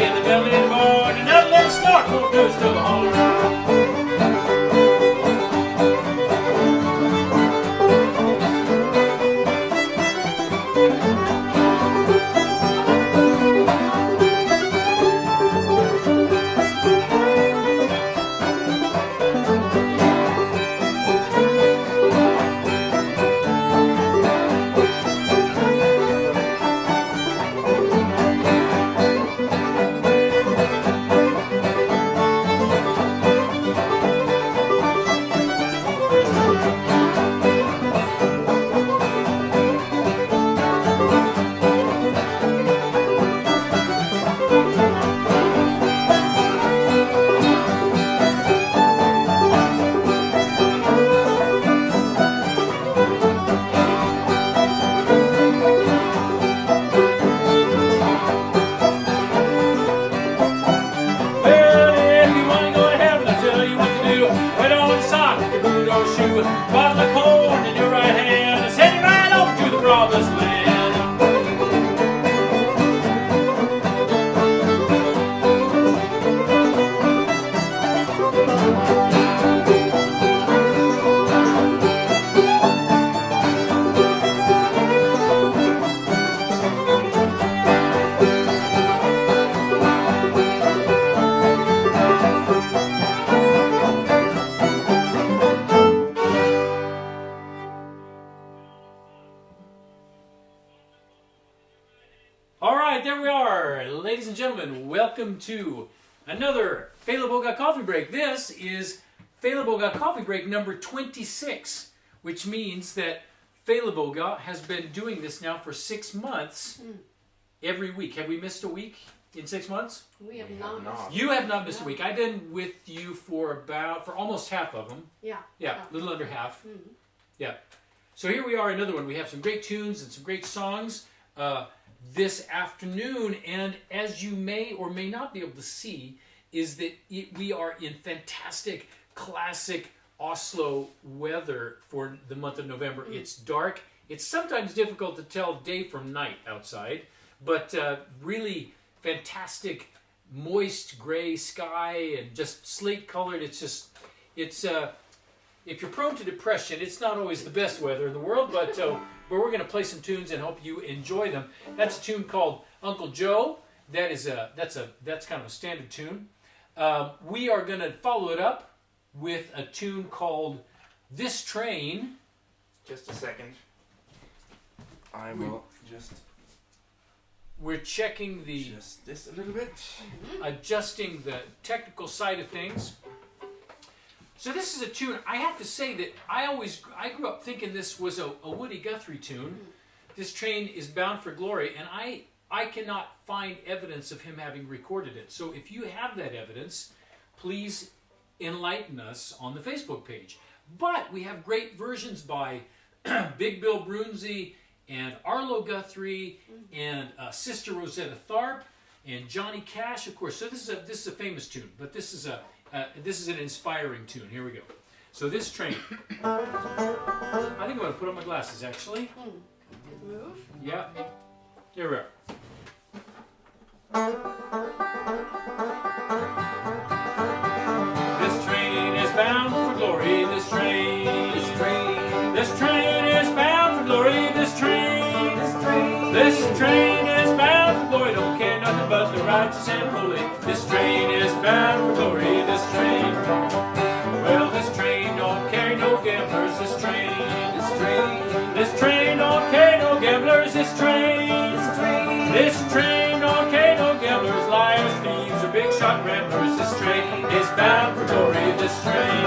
in the middle of the morning, another little snort won't do us no harm. Bottle of corn in your right hand and send it right off to the promised land. There we are, ladies and gentlemen. Welcome to another Feleboga Coffee Break. This is Feleboga Coffee Break number 26, which means that Feleboga has been doing this now for 6 months every week. Have we missed a week in 6 months? We have not. You have not missed a week. I've been with you for almost half of them. Yeah. Yeah, a little under half. Yeah. So here we are, another one. We have some great tunes and some great songs this afternoon, and as you may or may not be able to see, is that we are in fantastic, classic Oslo weather for the month of November. It's dark. It's sometimes difficult to tell day from night outside, but really fantastic, moist gray sky and just slate colored. It's if you're prone to depression, it's not always the best weather in the world, but we're going to play some tunes and hope you enjoy them. That's a tune called Uncle Joe. That's kind of a standard tune. We are going to follow it up with a tune called This Train. Just a second. I will just... We're checking just this a little bit. Adjusting the technical side of things. So this is a tune, I have to say that I grew up thinking this was a Woody Guthrie tune. This Train is Bound for Glory, and I cannot find evidence of him having recorded it. So if you have that evidence, please enlighten us on the Facebook page. But we have great versions by Big Bill Brunzi and Arlo Guthrie and Sister Rosetta Tharpe and Johnny Cash, of course. So this is a famous tune, but this is an inspiring tune. Here we go. So This Train. I think I'm going to put on my glasses, actually. Move. Yeah. Here we are. This train is bound for glory. This train. This train. This train is bound for glory. This train. This train. This train is bound for glory. Don't care nothing but the righteous and holy. This train is bound for glory. This train. Well, this train don't carry no gamblers. This train. This train. This train don't carry no gamblers. This train. This train. This train don't carry no gamblers, liars, thieves, or big shot ramblers. This train is bound for glory. This train.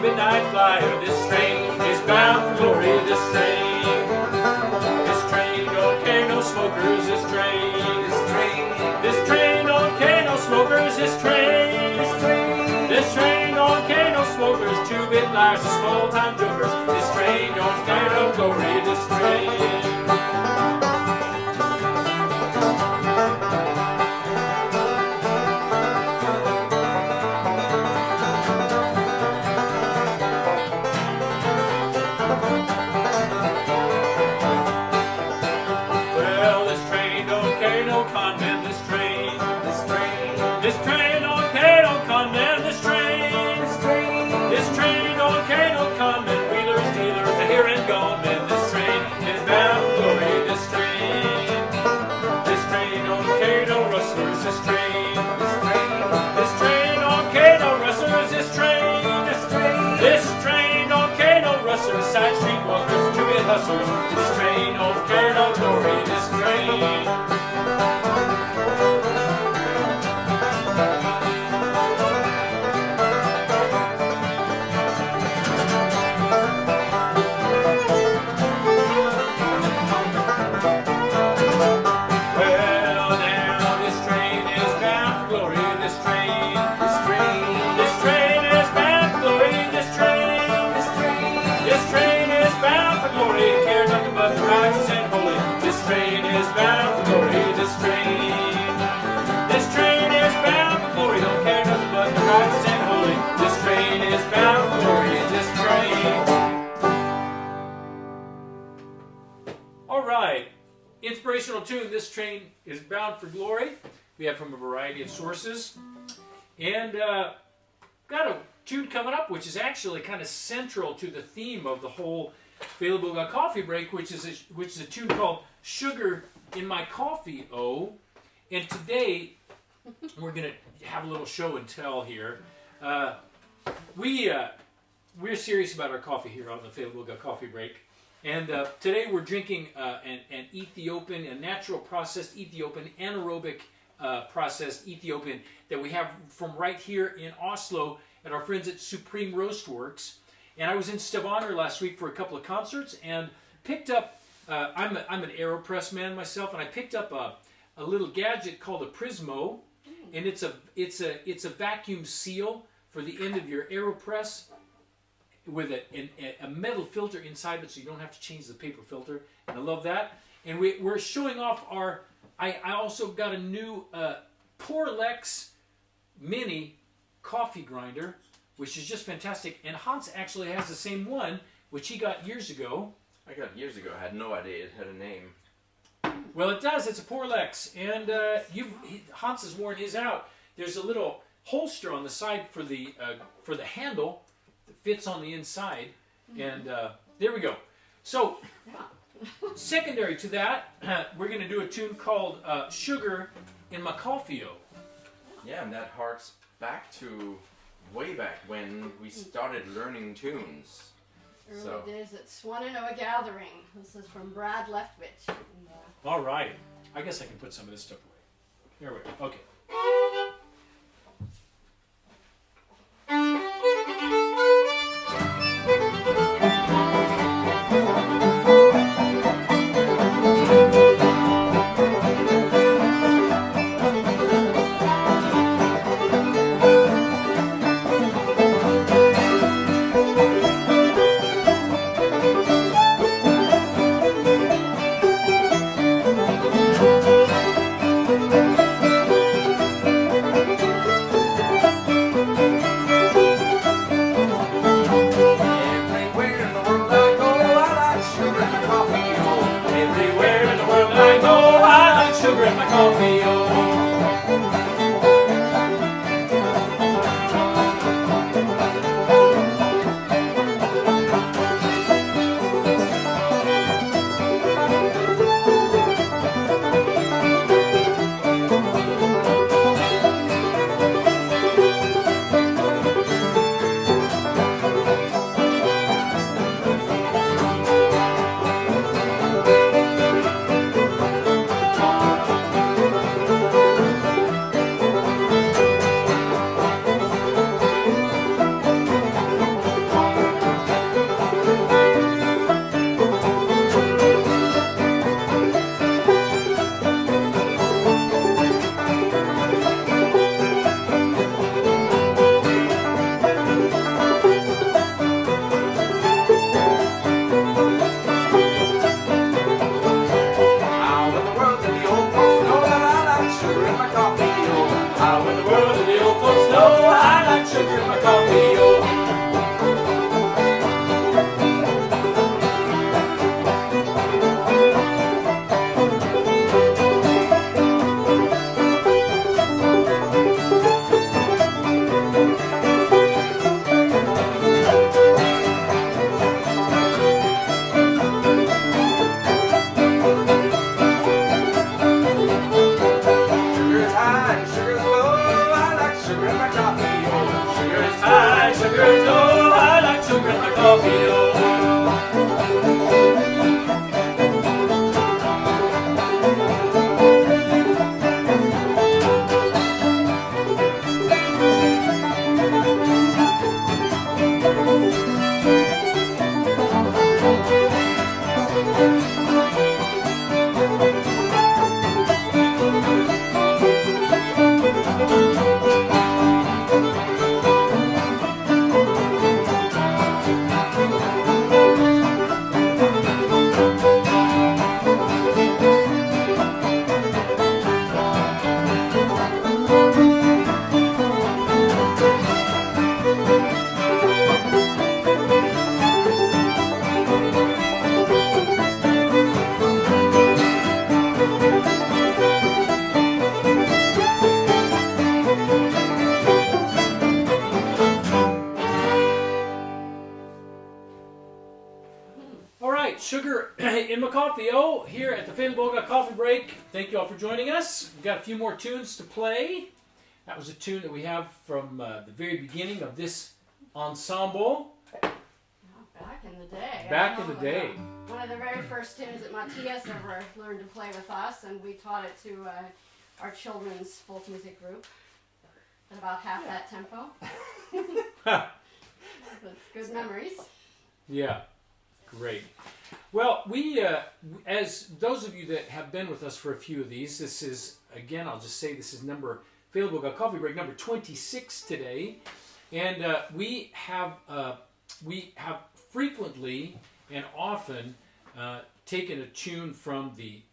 Midnight flyer, this train is bound for glory. This train don't care no smokers. This train don't care no smokers. This train This train don't carry no smokers, two-bit liars, small-time jokers. This train don't carry no glory, this train. Side street walkers, two-bit hustlers. This train don't carry no glory, this train. Well, now this train is bound for glory, this train. This train is bound for glory, this train. This train is bound for glory, care nothing but the righteous and holy. This train is bound for glory, this train. This train is bound for glory, don't care nothing but the righteous and holy. This train is bound for glory, this train. All right, inspirational tune, This Train is Bound for Glory. We have from a variety of sources. And got a tune coming up, which is actually kind of central to the theme of the whole Feleboga coffee break, which is a tune called "Sugar in My Coffee." Oh, and today we're gonna have a little show and tell here. We're serious about our coffee here on the Feleboga coffee break, and today we're drinking an Ethiopian, a natural processed Ethiopian, anaerobic processed Ethiopian that we have from right here in Oslo at our friends at Supreme Roast Works. And I was in Stavanger last week for a couple of concerts and picked up, I'm an AeroPress man myself, and I picked up a little gadget called a Prismo, and it's a vacuum seal for the end of your AeroPress with a metal filter inside it, so you don't have to change the paper filter. And I love that. And we're showing off our, I also got a new Porlex Mini coffee grinder, which is just fantastic. And Hans actually has the same one, which he got years ago. I got years ago. I had no idea it had a name. Well, it does. It's a Porlex, and Hans has worn his out. There's a little holster on the side for the handle that fits on the inside, and there we go. So, secondary to that, we're going to do a tune called "Sugar in My Coffee." Yeah, and that harks back to way back when we started learning tunes. Early days at Swananoa Gathering. This is from Brad Leftwich. All right. I guess I can put some of this stuff away. Here we go. Okay. like sugar in my coffee, oh. Sugar's high, sugar's low. I like sugar in my coffee, oh. Sugar's high, Sugar's low, I like sugar in my coffee, oh. All right, sugar in my coffee, oh, here at the Feleboga Coffee Break. Thank you all for joining us. We've got a few more tunes to play. That was a tune that we have from the very beginning of this ensemble. Back in the day. Back in the day. One of the very first tunes that Matthias ever learned to play with us, and we taught it to our children's folk music group at about half that tempo. That's good memories. Yeah, great. Well, we, as those of you that have been with us for a few of these, this is, again, I'll just say this is Feleboga Coffee Break number 26 today. And we have frequently and often taken a tune from the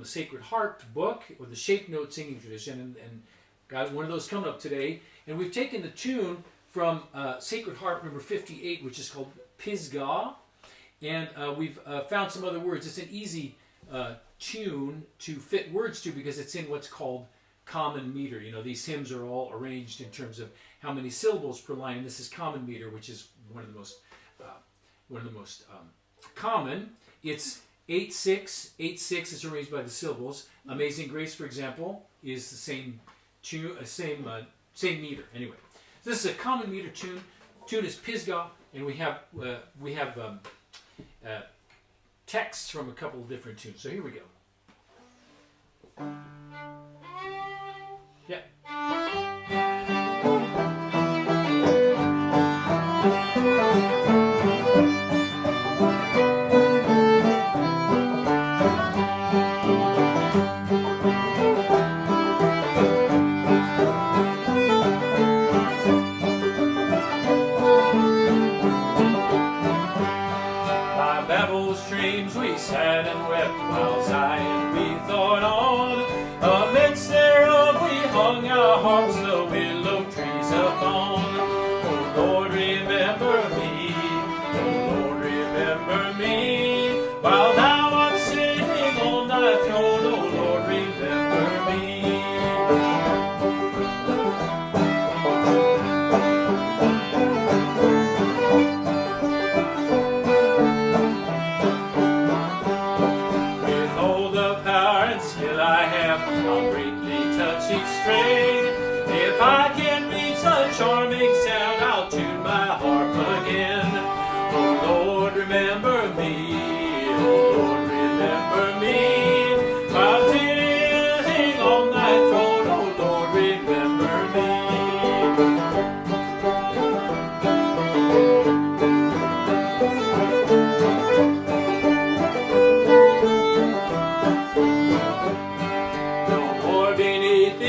Sacred Harp book, or the shape note singing tradition, and got one of those coming up today. And we've taken the tune from Sacred Harp number 58, which is called Pisgah, and we've found some other words. It's an easy tune to fit words to because it's in what's called common meter. You know, these hymns are all arranged in terms of how many syllables per line, and this is common meter, which is one of the most common. It's 8/6. 8/6 is arranged by the syllables. Amazing Grace, for example, is the same tune, same meter. Anyway, so this is a common meter tune. Tune is Pisgah, and we have texts from a couple of different tunes. So here we go. Yeah. Sat and wept while Zion we thought on. Amidst thereof we hung our harps, the willow trees upon. Oh Lord, remember me. Oh Lord, remember me. While thou art sitting on thy throne, oh Lord, remember me. I'll greatly touch each string. If I can reach the charming sound, I'll tune my harp again. Oh Lord, remember me. Oh Lord, remember me. While sitting on thy throne, oh Lord, remember me.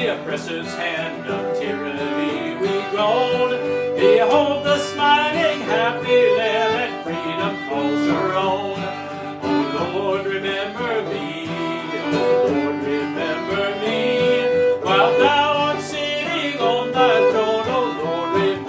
Oppressor's hand of tyranny we groan. Behold the smiling, happy land that freedom calls her own. Oh Lord, remember me. Oh Lord, remember me. While thou art sitting on thy throne, oh Lord, remember me.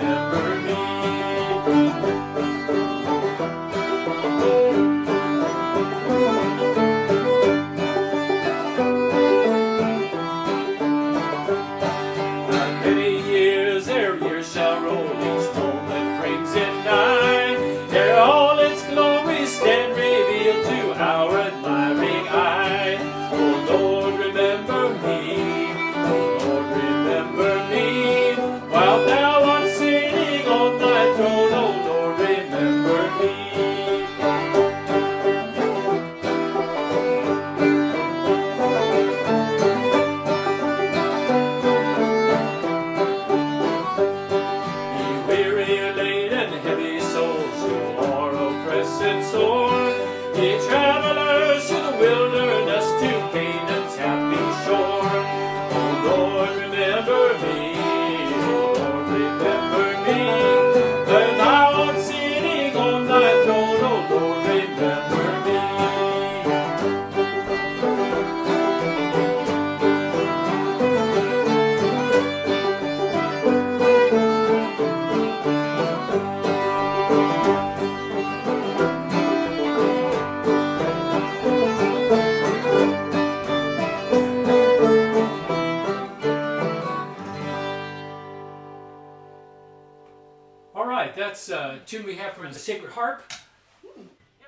right, that's a tune we have from the Sacred Harp.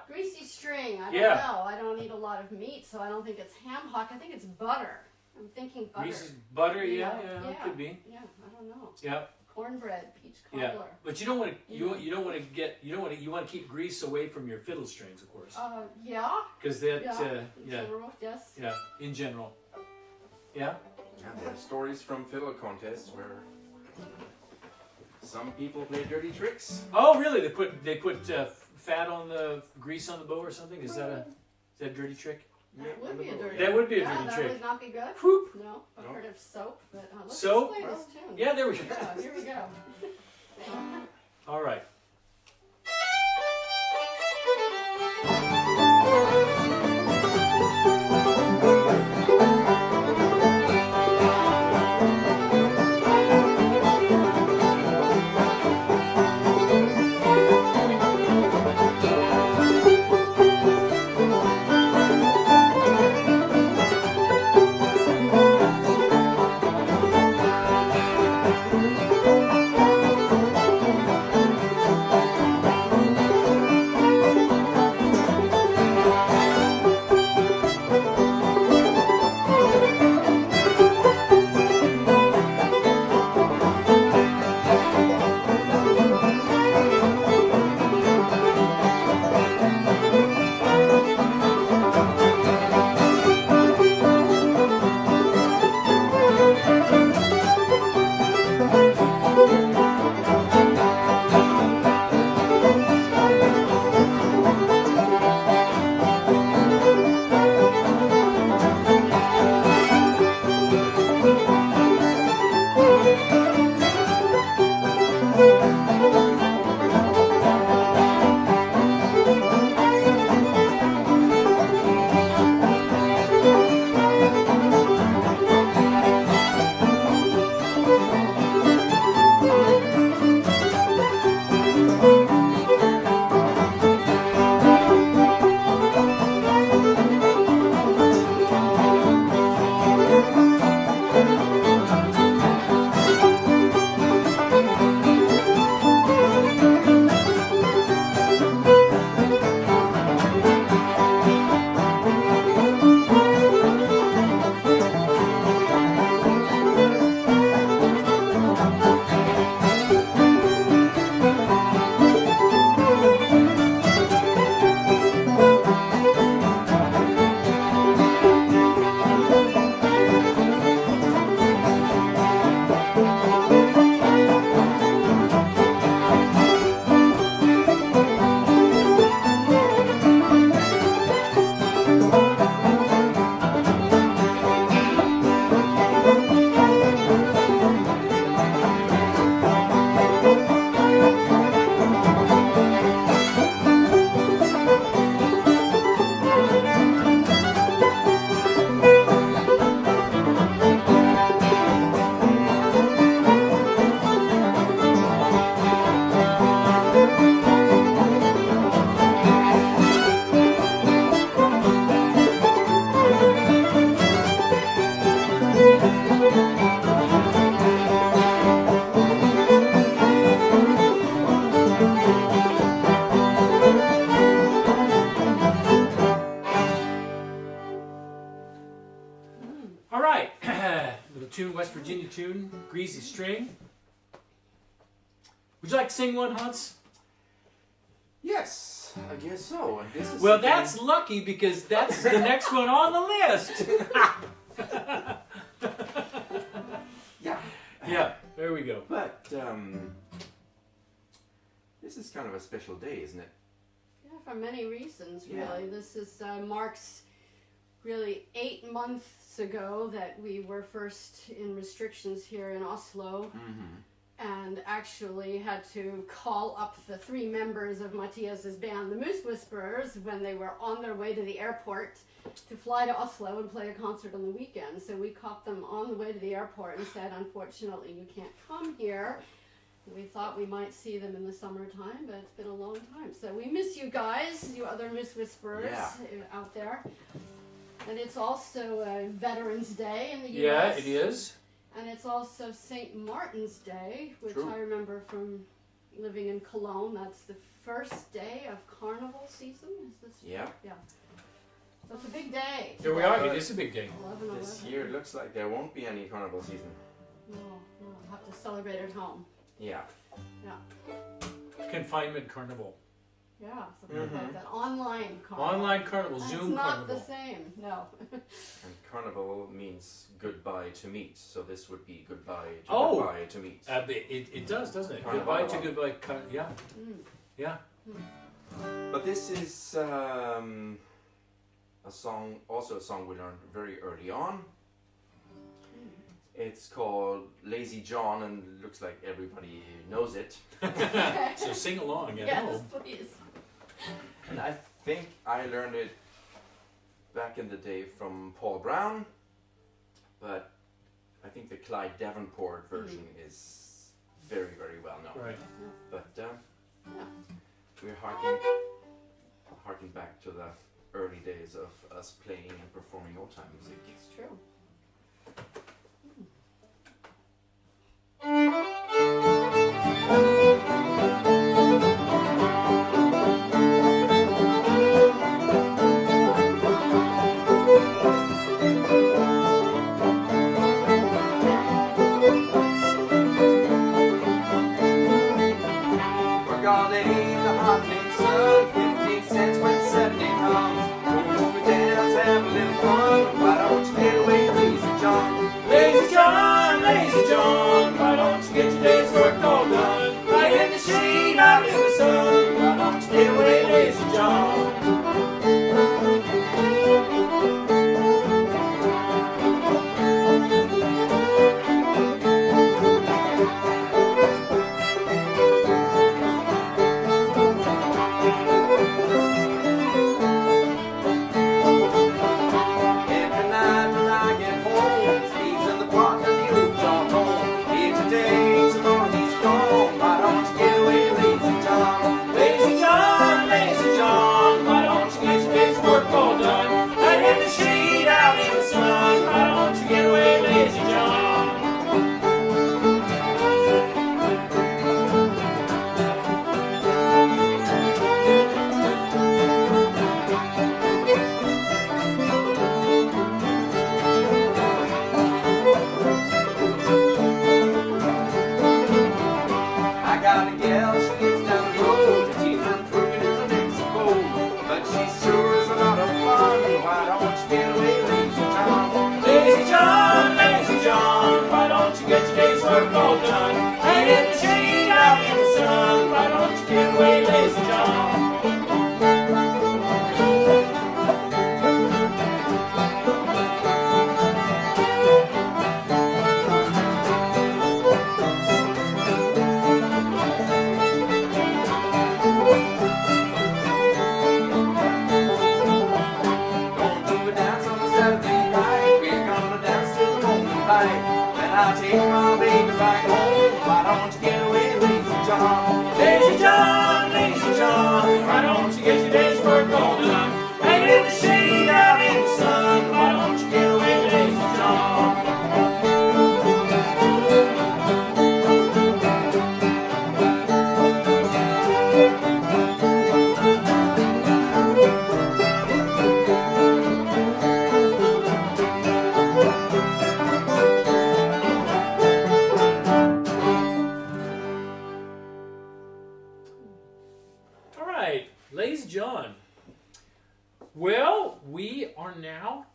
Greasy String. I don't Yeah. know. I don't eat a lot of meat, so I don't think it's ham hock. I think it's butter. I'm thinking butter. Greasy's butter, yeah, Yeah. could be. Yeah, I don't know. Yeah, Cornbread, peach yeah. cobbler. But you don't want to. You don't want to get. You don't want to. You want to keep grease away from your fiddle strings, of course, Yeah. because that. In Yeah, general, yes. yeah. In general. Yeah. Yeah, there are stories from fiddle contests where some people play dirty tricks. Oh, really? They put fat on the grease on the bow or something? Is that a dirty trick? That would be a dirty That would be a yeah, dirty that trick. would not be good. Whoop. No, I've No. heard of soap, but let's Soap? just play this tune. Yeah, there we go. Yeah, here we go. All right. All right. Little tune, West Virginia tune, Greasy String. Would you like to sing one, Hans? Yes, I guess so. And this is Well, something- that's lucky because that's the next one on the list. yeah. Yeah, there we go. But this is kind of a special day, isn't it? Yeah, for many reasons, really. Yeah. This is marks really 8 months ago that we were first in restrictions here in Oslo, and actually had to call up the 3 members of Matthias's band, the Moose Whisperers, when they were on their way to the airport to fly to Oslo and play a concert on the weekend. So we caught them on the way to the airport and said, unfortunately, you can't come here. We thought we might see them in the summertime, but it's been a long time. So we miss you guys, you other Moose Whisperers out there. And it's also Veterans Day in the Yeah, U.S. it is. And it's also St. Martin's Day, which True. I remember from living in Cologne. That's the first day of carnival season. Is this? Yeah. Yeah. So it's a big day. Here we are. It is a big day. 11, This year it looks like there won't be any carnival season. No, we'll have to celebrate at home. Yeah. Confinement carnival. Yeah, something like that. Online carnival. Online carnival. That's Zoom not carnival. the same. No. And carnival means goodbye to meet, so this would be goodbye to Oh. goodbye to meet. It does, doesn't it? Carnival. Goodbye to goodbye. Yeah. Yeah. But this is a song, also a song we learned very early on. It's called Lazy John, and it looks like everybody knows it. So sing along at Yes, home. please. And I think I learned it back in the day from Paul Brown, but I think the Clyde Davenport version is very, very well known. Right. But Yeah. we're harking back to the early days of us playing and performing old time music. It's true. We're gonna eat the hot mix sun, 15 cents when Saturday comes. Going to a dance, have a little fun. Why don't you get away, Lazy John? Lazy John, Lazy John. Why don't you get your day's work all done? Right in the shade, out in the sun. Why don't you get away, Lazy John? Every night when I get home, Steve's in the park and the old John home. Here today, tomorrow he's gone. Why don't you get away, Lazy John? Lazy John, Lazy John. Why don't you get your day's work all done? Right in the shade, out in the sun. Why don't you get away, Lazy John? I got a gal, she lives down the road. She's from Crooked to Mexico, but she sure is a lot of fun. Why don't you get away, Lazy John? Lazy John, Lazy John. Why don't you get your day's work all done? Right in the shade, out in the sun. Why don't you get away, Lazy John? Going to a dance on a Saturday night. We're gonna dance till the morning light. Then I'll take my baby back home. Why don't you get away, Lazy John? Lazy John, Lazy John. Why don't you get your day's work all done? Right in the shade, out in the sun. Why don't you get away, Lazy John? All right, Lazy John. Well, we are now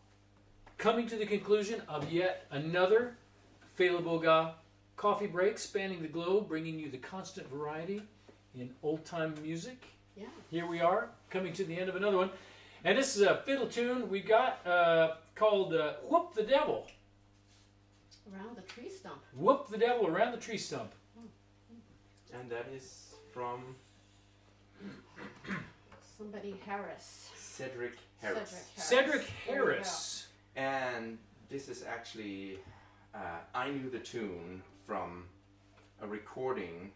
coming to the conclusion of yet another Feleboga coffee break spanning the globe, bringing you the constant variety in old-time music. Yeah. Here we are, coming to the end of another one. And this is a fiddle tune we got called Whup the Devil. Around the tree stump. Whup the Devil around the tree stump. And that is from Somebody Harris. Cedric Harris. Cedric There we go. Harris. And this is actually, I knew the tune from a recording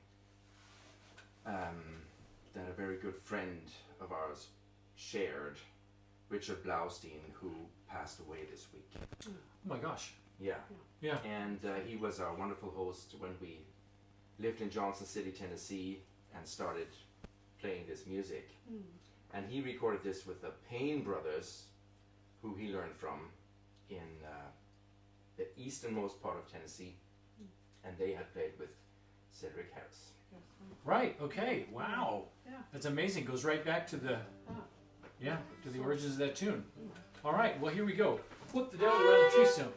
that a very good friend of ours shared, Richard Blaustein, who passed away this week. Oh my gosh. Yeah. Yeah. And he was our wonderful host when we lived in Johnson City, Tennessee, and started playing this music. Mm. And he recorded this with the Payne brothers, who he learned from in the easternmost part of Tennessee, and they had played with Cedric Harris. Right. Okay. Wow. Yeah. That's amazing. Goes right back to the, Oh. to the origins of that tune. All right. Well, here we go. Whoop the devil around the tree stump.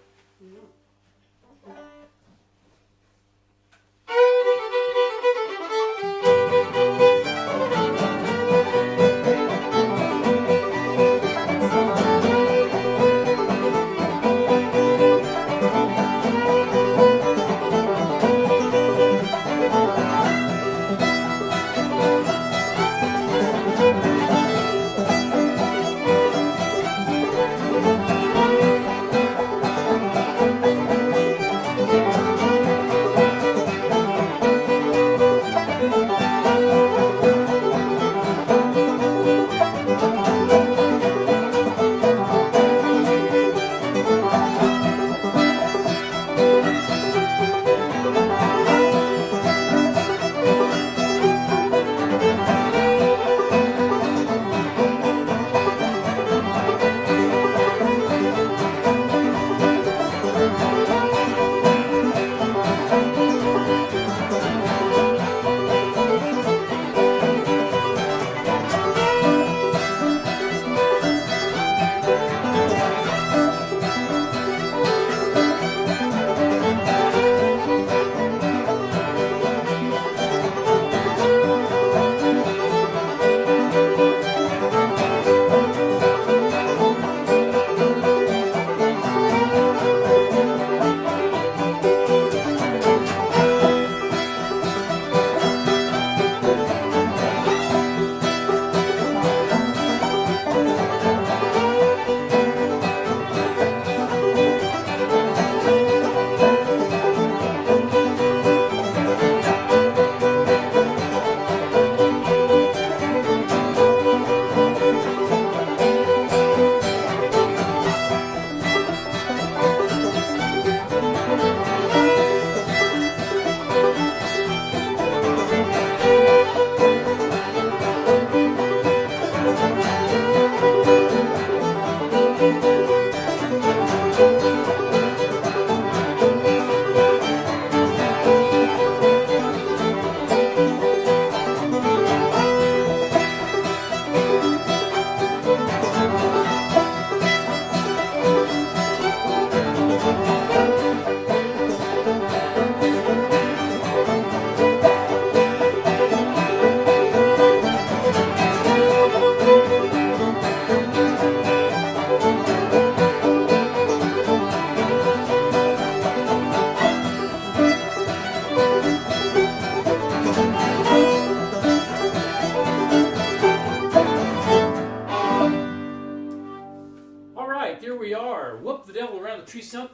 Whup the devil around the tree stump.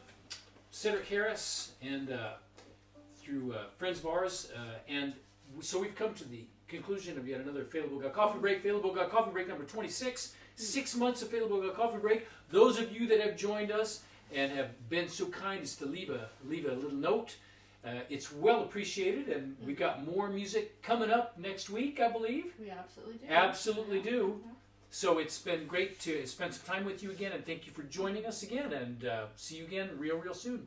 Cedric Harris and through friends of ours, and so we've come to the conclusion of yet another Feleboga Coffee Break. Feleboga Coffee Break number 26. 6 months of Feleboga Coffee Break. Those of you that have joined us and have been so kind as to leave a little note, it's well appreciated, and we've got more music coming up next week, I believe. We absolutely do. Absolutely do. So it's been great to spend some time with you again, and thank you for joining us again, and see you again real soon.